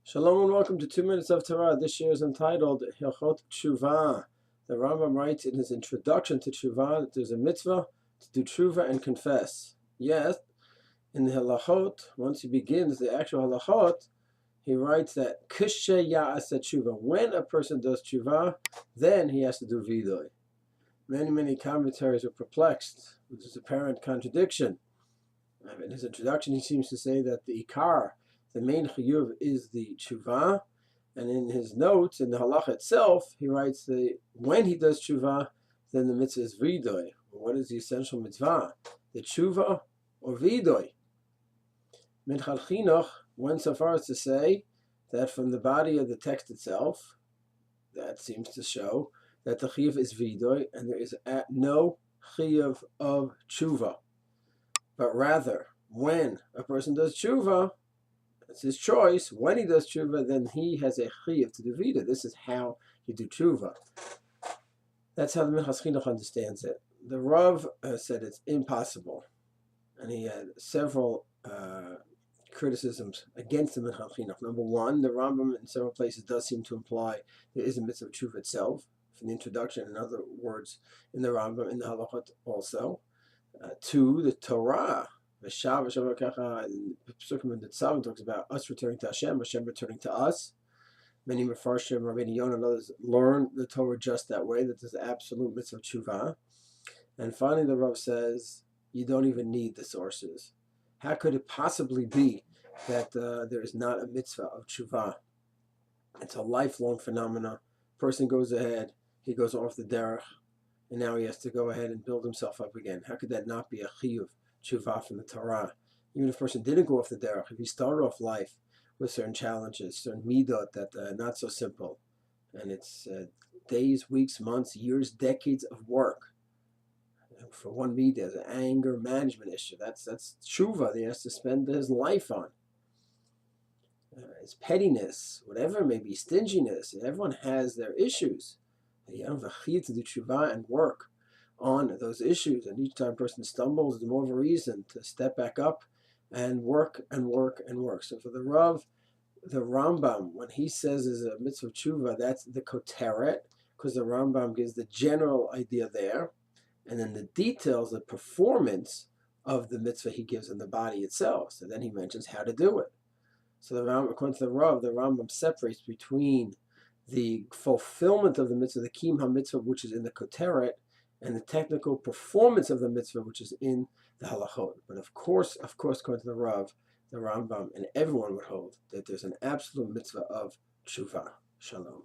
Shalom and welcome to 2 Minutes of Torah. This year is entitled Hilchot Teshuva. The Rambam writes in his introduction to Teshuva that there's a mitzvah to do Teshuva and confess. Yes, in the Hilchot, once he begins the actual Hilchot, he writes that Kishe Ya'as Teshuva. When a person does Teshuva, then he has to do Vidoi. Many commentaries are perplexed with this apparent contradiction. In his introduction, he seems to say that the Ikar, the main chiyuv, is the tshuva, and in his notes, in the halacha itself, he writes that when he does tshuva, then the mitzvah is vidoi. What is the essential mitzvah? The tshuva or vidoi? Minchat Chinuch went so far as to say that from the body of the text itself, that seems to show that the chiyuv is vidoi, and there is no chiyuv of tshuva. But rather, when a person does tshuva, it's his choice. When he does tshuva, then he has a chiyuv to do vida. This is how you do tshuva. That's how the Minchat understands it. The Rav said it's impossible, and he had several criticisms against the Minchat. Number one, the Rambam in several places does seem to imply there is a mitzvah of tshuva itself, from the introduction, in other words, in the Rambam, in the halachot also. Two, the Torah. The Psukim in the Tzavim talks about us returning to Hashem, Hashem returning to us. Many Mefarshim, Rabbi and others learn the Torah just that way, that there's the absolute mitzvah of tshuva. And finally the Rav says, you don't even need the sources. How could it possibly be that there is not a mitzvah of tshuva? It's a lifelong phenomenon. Person goes ahead, he goes off the derech, and now he has to go ahead and build himself up again. How could that not be a chiyuv? Tshuva from the Torah. Even if a person didn't go off the derech, if he started off life with certain challenges, certain midot that are not so simple, and it's days, weeks, months, years, decades of work. For one midah, there's an anger management issue. That's tshuva that he has to spend his life on. His pettiness, whatever it may be, stinginess. Everyone has their issues. You have a chiyuv to do tshuva and work on those issues, and each time a person stumbles, the more of a reason to step back up and work and work and work. So for the Rav, the Rambam, when he says is a mitzvah of tshuva, that's the Koteret, because the Rambam gives the general idea there, and then the details, the performance of the mitzvah he gives in the body itself. So then he mentions how to do it. So the Rambam, according to the Rav, the Rambam separates between the fulfillment of the mitzvah, the kim ha-mitzvah, which is in the Koteret, and the technical performance of the mitzvah, which is in the halachot. But of course, according to the Rav, the Rambam, and everyone would hold that there's an absolute mitzvah of tshuva. Shalom.